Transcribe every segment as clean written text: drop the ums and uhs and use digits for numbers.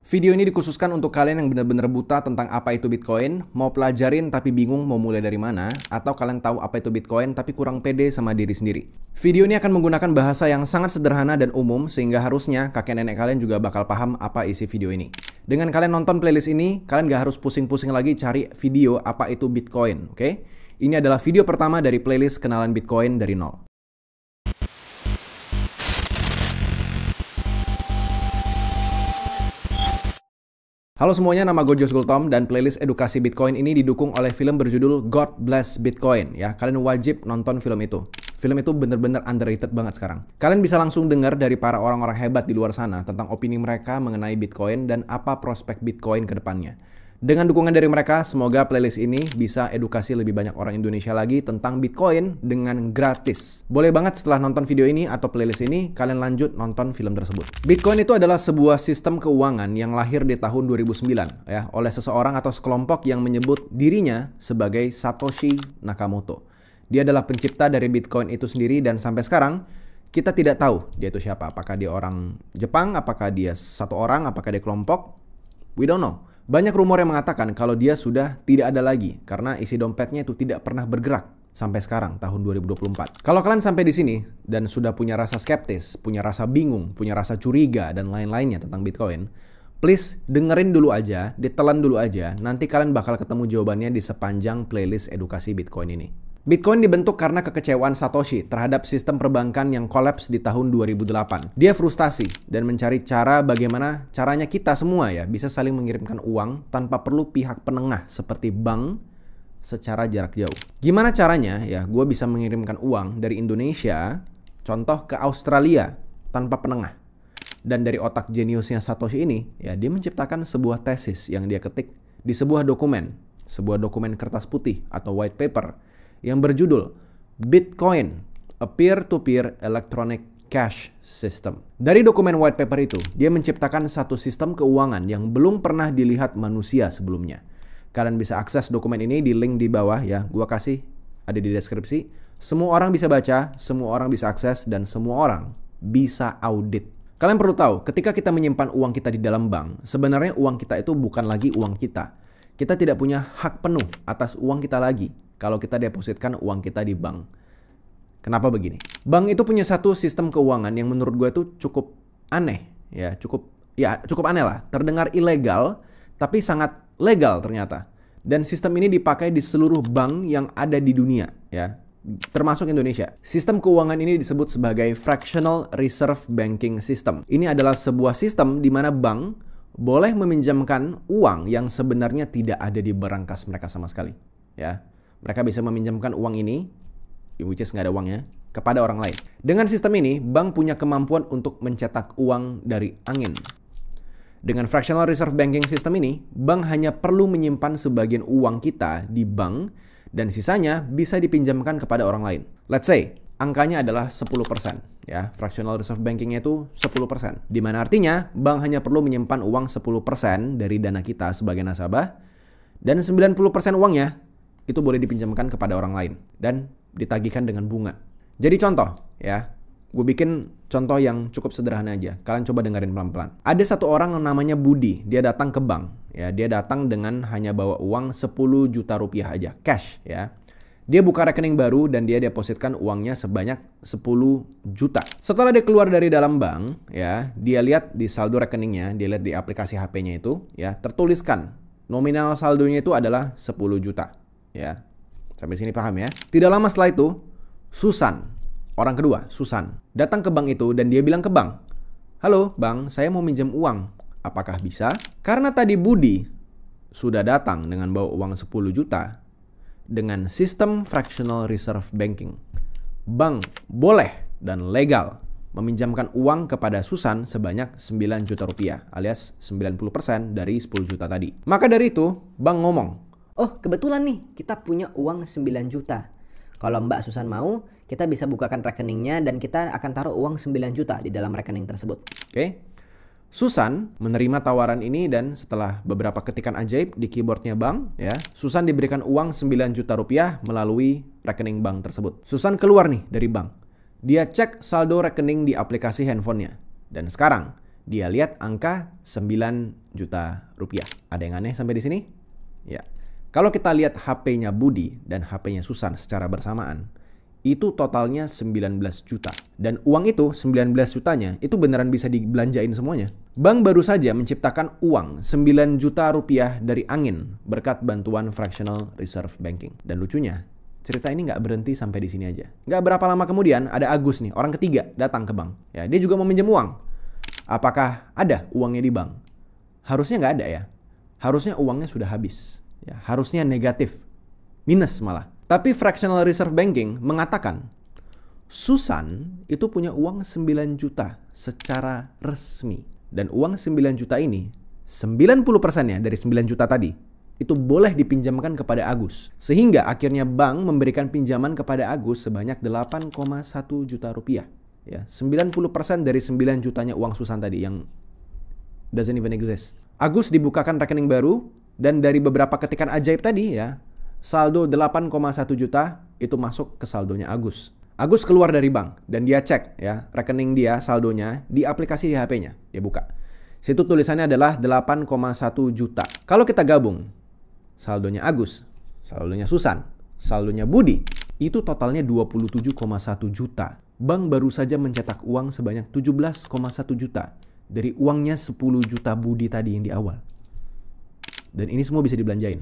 Video ini dikhususkan untuk kalian yang benar-benar buta tentang apa itu Bitcoin, mau pelajarin tapi bingung mau mulai dari mana, atau kalian tahu apa itu Bitcoin tapi kurang pede sama diri sendiri. Video ini akan menggunakan bahasa yang sangat sederhana dan umum sehingga harusnya kakek nenek kalian juga bakal paham apa isi video ini. Dengan kalian nonton playlist ini, kalian gak harus pusing-pusing lagi cari video apa itu Bitcoin, oke? Ini adalah video pertama dari playlist kenalan Bitcoin dari nol. Halo semuanya, nama gue Josh Gultom dan playlist edukasi Bitcoin ini didukung oleh film berjudul God Bless Bitcoin. Ya, kalian wajib nonton film itu. Film itu bener-bener underrated banget sekarang. Kalian bisa langsung dengar dari para orang-orang hebat di luar sana tentang opini mereka mengenai Bitcoin dan apa prospek Bitcoin ke depannya. Dengan dukungan dari mereka, semoga playlist ini bisa edukasi lebih banyak orang Indonesia lagi tentang Bitcoin dengan gratis. Boleh banget setelah nonton video ini atau playlist ini, kalian lanjut nonton film tersebut. Bitcoin itu adalah sebuah sistem keuangan yang lahir di tahun 2009 ya, oleh seseorang atau sekelompok yang menyebut dirinya sebagai Satoshi Nakamoto. Dia adalah pencipta dari Bitcoin itu sendiri dan sampai sekarang kita tidak tahu dia itu siapa. Apakah dia orang Jepang, apakah dia satu orang, apakah dia kelompok? We don't know. Banyak rumor yang mengatakan kalau dia sudah tidak ada lagi karena isi dompetnya itu tidak pernah bergerak sampai sekarang tahun 2024. Kalau kalian sampai di sini dan sudah punya rasa skeptis, punya rasa bingung, punya rasa curiga dan lain-lainnya tentang Bitcoin, please dengerin dulu aja, ditelan dulu aja, nanti kalian bakal ketemu jawabannya di sepanjang playlist edukasi Bitcoin ini. Bitcoin dibentuk karena kekecewaan Satoshi terhadap sistem perbankan yang kolaps di tahun 2008. Dia frustasi dan mencari cara bagaimana caranya kita semua ya bisa saling mengirimkan uang tanpa perlu pihak penengah seperti bank secara jarak jauh. Gimana caranya ya gue bisa mengirimkan uang dari Indonesia, contoh ke Australia tanpa penengah. Dan dari otak jeniusnya Satoshi ini ya dia menciptakan sebuah tesis yang dia ketik di sebuah dokumen kertas putih atau white paper yang berjudul Bitcoin, a peer-to-peer electronic cash system. Dari dokumen white paper itu, dia menciptakan satu sistem keuangan yang belum pernah dilihat manusia sebelumnya. Kalian bisa akses dokumen ini di link di bawah ya, gua kasih ada di deskripsi. Semua orang bisa baca, semua orang bisa akses, dan semua orang bisa audit. Kalian perlu tahu, ketika kita menyimpan uang kita di dalam bank, sebenarnya uang kita itu bukan lagi uang kita. Kita tidak punya hak penuh atas uang kita lagi kalau kita depositkan uang kita di bank. Kenapa begini? Bank itu punya satu sistem keuangan yang menurut gue itu cukup aneh. Ya, cukup aneh lah. Terdengar ilegal, tapi sangat legal ternyata. Dan sistem ini dipakai di seluruh bank yang ada di dunia. Ya, termasuk Indonesia. Sistem keuangan ini disebut sebagai Fractional Reserve Banking System. Ini adalah sebuah sistem di mana bank boleh meminjamkan uang yang sebenarnya tidak ada di berangkas mereka sama sekali. Ya, mereka bisa meminjamkan uang ini, which is nggak ada uangnya, kepada orang lain. Dengan sistem ini, bank punya kemampuan untuk mencetak uang dari angin. Dengan Fractional Reserve Banking System ini, bank hanya perlu menyimpan sebagian uang kita di bank dan sisanya bisa dipinjamkan kepada orang lain. Let's say, angkanya adalah 10%. Ya, Fractional Reserve Banking-nya itu 10%. Di mana artinya, bank hanya perlu menyimpan uang 10% dari dana kita sebagai nasabah dan 90% uangnya itu boleh dipinjamkan kepada orang lain dan ditagihkan dengan bunga. Jadi contoh ya, gue bikin contoh yang cukup sederhana aja. Kalian coba dengerin pelan-pelan. Ada satu orang yang namanya Budi, dia datang ke bank. Ya, dia datang dengan hanya bawa uang 10 juta rupiah aja, cash ya. Dia buka rekening baru dan dia depositkan uangnya sebanyak 10 juta. Setelah dia keluar dari dalam bank, ya, dia lihat di saldo rekeningnya, dia lihat di aplikasi HP-nya itu, ya, tertuliskan nominal saldonya itu adalah 10 juta. Ya, sampai sini paham ya? Tidak lama setelah itu, Susan, orang kedua, Susan, datang ke bank itu dan dia bilang ke bank, "Halo bang, saya mau minjem uang. Apakah bisa?" Karena tadi Budi sudah datang dengan bawa uang 10 juta, dengan sistem Fractional Reserve Banking, bank boleh dan legal meminjamkan uang kepada Susan sebanyak 9 juta rupiah, alias 90% dari 10 juta tadi. Maka dari itu, bank ngomong, "Oh, kebetulan nih, kita punya uang 9 juta. Kalau Mbak Susan mau, kita bisa bukakan rekeningnya dan kita akan taruh uang 9 juta di dalam rekening tersebut." Oke. Susan menerima tawaran ini dan setelah beberapa ketikan ajaib di keyboardnya bank, ya, Susan diberikan uang 9 juta rupiah melalui rekening bank tersebut. Susan keluar nih dari bank. Dia cek saldo rekening di aplikasi handphonenya. Dan sekarang, Dia lihat angka 9 juta rupiah. Ada yang aneh sampai di sini? Ya. Kalau kita lihat HP-nya Budi dan HP-nya Susan secara bersamaan, itu totalnya 19 juta. Dan uang itu, 19 jutanya, itu beneran bisa dibelanjain semuanya. Bank baru saja menciptakan uang 9 juta rupiah dari angin berkat bantuan fractional reserve banking. Dan lucunya, cerita ini nggak berhenti sampai di sini aja. Nggak berapa lama kemudian, ada Agus nih, orang ketiga, datang ke bank. Ya, dia juga mau minjem uang. Apakah ada uangnya di bank? Harusnya nggak ada ya. Harusnya uangnya sudah habis. Ya, harusnya negatif. Minus malah. Tapi fractional reserve banking mengatakan Susan itu punya uang 9 juta secara resmi. Dan uang 9 juta ini, 90%-nya dari 9 juta tadi, itu boleh dipinjamkan kepada Agus. Sehingga akhirnya bank memberikan pinjaman kepada Agus sebanyak 8,1 juta rupiah. Ya, 90% dari 9 jutanya uang Susan tadi yang doesn't even exist. Agus dibukakan rekening baru dan dari beberapa ketikan ajaib tadi ya, saldo 8,1 juta itu masuk ke saldonya Agus. Agus keluar dari bank dan dia cek ya rekening dia saldonya di aplikasi di HP-nya. Dia buka. Situ tulisannya adalah 8,1 juta. Kalau kita gabung saldonya Agus, saldonya Susan, saldonya Budi, itu totalnya 27,1 juta. Bank baru saja mencetak uang sebanyak 17,1 juta dari uangnya 10 juta Budi tadi yang di awal. Dan ini semua bisa dibelanjain.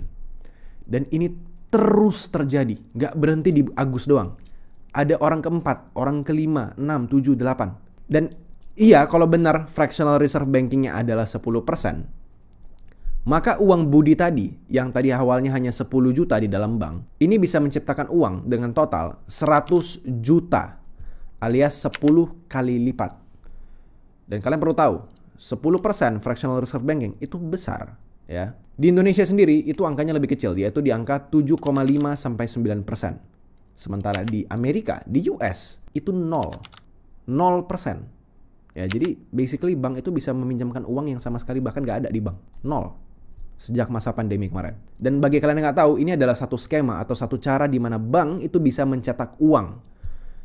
Dan ini terus terjadi, gak berhenti di Agus doang. Ada orang keempat, orang kelima, 6, 7, 8. Dan iya, kalau benar fractional reserve bankingnya adalah 10%, maka uang Budi tadi, yang tadi awalnya hanya 10 juta di dalam bank, ini bisa menciptakan uang dengan total 100 juta alias 10 kali lipat. Dan kalian perlu tahu, 10% fractional reserve banking itu besar. Ya. Di Indonesia sendiri itu angkanya lebih kecil, yaitu di angka 7,5 sampai 9%. Sementara di Amerika, di US itu 0%. Ya, jadi basically bank itu bisa meminjamkan uang yang sama sekali bahkan nggak ada di bank. 0. Sejak masa pandemi kemarin. Dan bagi kalian yang nggak tahu, ini adalah satu skema atau satu cara di mana bank itu bisa mencetak uang.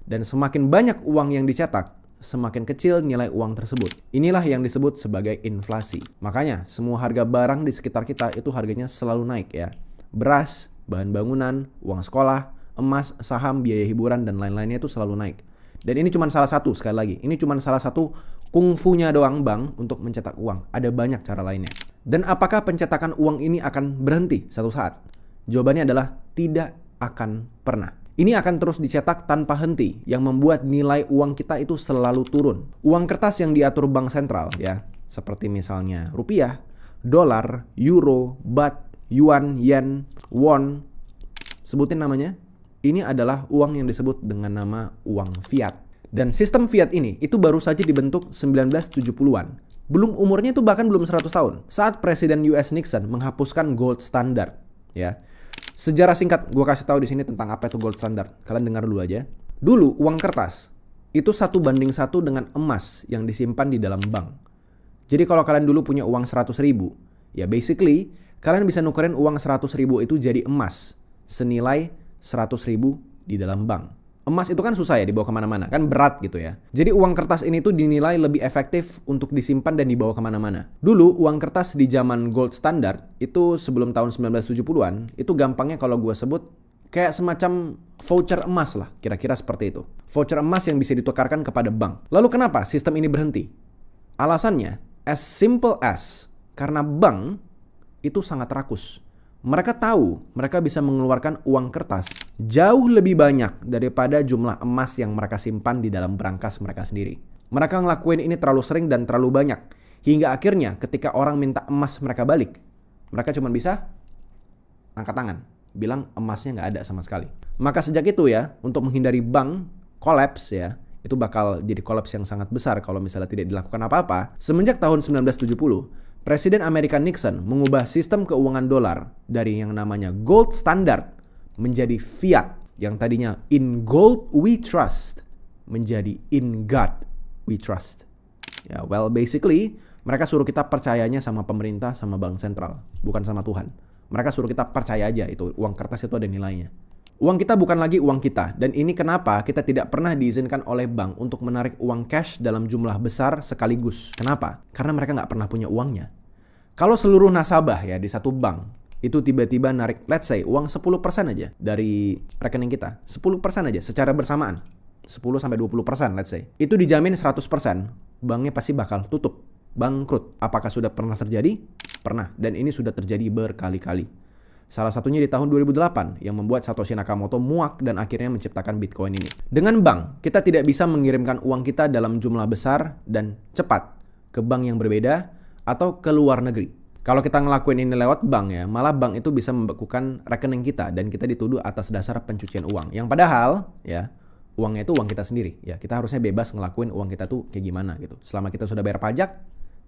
Dan semakin banyak uang yang dicetak, semakin kecil nilai uang tersebut. Inilah yang disebut sebagai inflasi. Makanya semua harga barang di sekitar kita itu harganya selalu naik ya. Beras, bahan bangunan, uang sekolah, emas, saham, biaya hiburan, dan lain-lainnya itu selalu naik. Dan ini cuma salah satu, sekali lagi. Ini cuma salah satu kungfunya doang bank untuk mencetak uang. Ada banyak cara lainnya. Dan apakah pencetakan uang ini akan berhenti satu saat? Jawabannya adalah tidak akan pernah. Ini akan terus dicetak tanpa henti, yang membuat nilai uang kita itu selalu turun. Uang kertas yang diatur bank sentral ya, seperti misalnya rupiah, dolar, euro, baht, yuan, yen, won, sebutin namanya. Ini adalah uang yang disebut dengan nama uang fiat. Dan sistem fiat ini itu baru saja dibentuk 1970-an. Belum umurnya itu bahkan belum 100 tahun. Saat Presiden US Nixon menghapuskan gold standard ya. Sejarah singkat gue kasih tahu di sini tentang apa itu gold standard. Kalian dengar dulu aja. Dulu uang kertas itu 1:1 dengan emas yang disimpan di dalam bank. Jadi kalau kalian dulu punya uang 100.000, ya basically kalian bisa nukerin uang 100.000 itu jadi emas senilai 100.000 di dalam bank. Emas itu kan susah ya dibawa kemana-mana, kan berat gitu ya. Jadi uang kertas ini tuh dinilai lebih efektif untuk disimpan dan dibawa kemana-mana. Dulu uang kertas di zaman gold standard itu sebelum tahun 1970-an, itu gampangnya kalau gue sebut kayak semacam voucher emas lah, kira-kira seperti itu. Voucher emas yang bisa ditukarkan kepada bank. Lalu kenapa sistem ini berhenti? Alasannya, as simple as, karena bank itu sangat rakus. Mereka tahu mereka bisa mengeluarkan uang kertas jauh lebih banyak daripada jumlah emas yang mereka simpan di dalam brankas mereka sendiri. Mereka ngelakuin ini terlalu sering dan terlalu banyak. Hingga akhirnya ketika orang minta emas mereka balik, mereka cuma bisa angkat tangan, bilang emasnya nggak ada sama sekali. Maka sejak itu ya, untuk menghindari bank kolaps ya, itu bakal jadi kolaps yang sangat besar kalau misalnya tidak dilakukan apa-apa. Semenjak tahun 1970, Presiden Amerika Nixon mengubah sistem keuangan dolar dari yang namanya gold standard menjadi fiat, yang tadinya in gold we trust menjadi in God we trust. Ya, well basically mereka suruh kita percayanya sama pemerintah, sama bank sentral, bukan sama Tuhan. Mereka suruh kita percaya aja itu uang kertas itu ada nilainya. Uang kita bukan lagi uang kita, dan ini kenapa kita tidak pernah diizinkan oleh bank untuk menarik uang cash dalam jumlah besar sekaligus. Kenapa? Karena mereka nggak pernah punya uangnya. Kalau seluruh nasabah ya di satu bank, itu tiba-tiba narik, let's say, uang 10% aja dari rekening kita. 10% aja secara bersamaan. 10-20%, let's say. Itu dijamin 100%, banknya pasti bakal tutup, bangkrut. Apakah sudah pernah terjadi? Pernah, dan ini sudah terjadi berkali-kali. Salah satunya di tahun 2008 yang membuat Satoshi Nakamoto muak dan akhirnya menciptakan Bitcoin ini. Dengan bank, kita tidak bisa mengirimkan uang kita dalam jumlah besar dan cepat ke bank yang berbeda atau ke luar negeri. Kalau kita ngelakuin ini lewat bank ya, malah bank itu bisa membekukan rekening kita dan kita dituduh atas dasar pencucian uang. Yang padahal ya, uangnya itu uang kita sendiri. Ya, kita harusnya bebas ngelakuin uang kita tuh kayak gimana gitu. Selama kita sudah bayar pajak,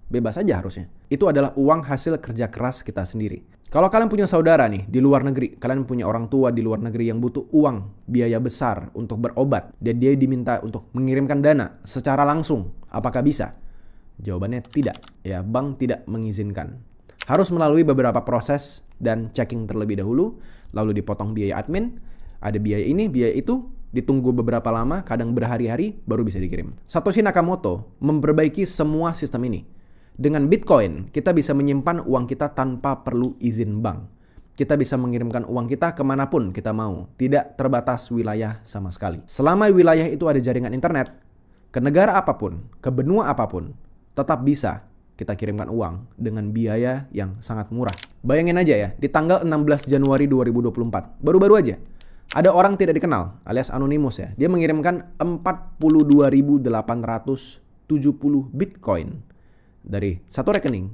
bebas aja harusnya. Itu adalah uang hasil kerja keras kita sendiri. Kalau kalian punya saudara nih di luar negeri, kalian punya orang tua di luar negeri yang butuh uang, biaya besar untuk berobat, dan dia diminta untuk mengirimkan dana secara langsung, apakah bisa? Jawabannya tidak. Ya, bank tidak mengizinkan. Harus melalui beberapa proses dan checking terlebih dahulu, lalu dipotong biaya admin, ada biaya ini, biaya itu, ditunggu beberapa lama, kadang berhari-hari, baru bisa dikirim. Satoshi Nakamoto memperbaiki semua sistem ini. Dengan Bitcoin, kita bisa menyimpan uang kita tanpa perlu izin bank. Kita bisa mengirimkan uang kita kemanapun kita mau, tidak terbatas wilayah sama sekali. Selama wilayah itu ada jaringan internet, ke negara apapun, ke benua apapun, tetap bisa kita kirimkan uang dengan biaya yang sangat murah. Bayangin aja ya, di tanggal 16 Januari 2024, baru-baru aja, ada orang tidak dikenal, alias anonimus ya, dia mengirimkan 42.870 Bitcoin dari satu rekening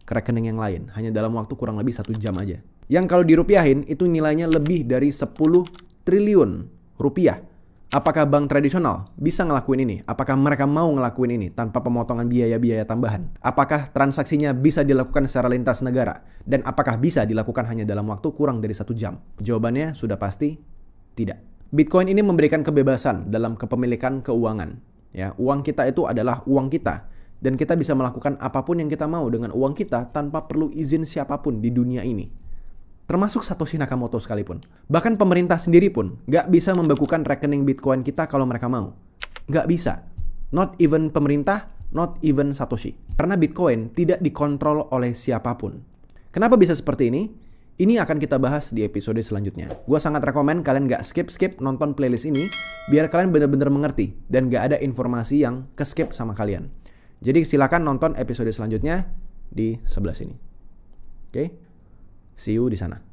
ke rekening yang lain hanya dalam waktu kurang lebih 1 jam aja. Yang kalau dirupiahin itu nilainya lebih dari 10 triliun rupiah. Apakah bank tradisional bisa ngelakuin ini? Apakah mereka mau ngelakuin ini tanpa pemotongan biaya-biaya tambahan? Apakah transaksinya bisa dilakukan secara lintas negara? Dan apakah bisa dilakukan hanya dalam waktu kurang dari 1 jam? Jawabannya sudah pasti tidak. Bitcoin ini memberikan kebebasan dalam kepemilikan keuangan. Ya, uang kita itu adalah uang kita. Dan kita bisa melakukan apapun yang kita mau dengan uang kita tanpa perlu izin siapapun di dunia ini. Termasuk Satoshi Nakamoto sekalipun. Bahkan pemerintah sendiri pun gak bisa membekukan rekening Bitcoin kita kalau mereka mau. Gak bisa. Not even pemerintah, not even Satoshi. Karena Bitcoin tidak dikontrol oleh siapapun. Kenapa bisa seperti ini? Ini akan kita bahas di episode selanjutnya. Gue sangat rekomen kalian gak skip-skip nonton playlist ini, biar kalian benar-benar mengerti dan gak ada informasi yang ke-skip sama kalian. Jadi silakan nonton episode selanjutnya di sebelah sini. Oke? See you di sana.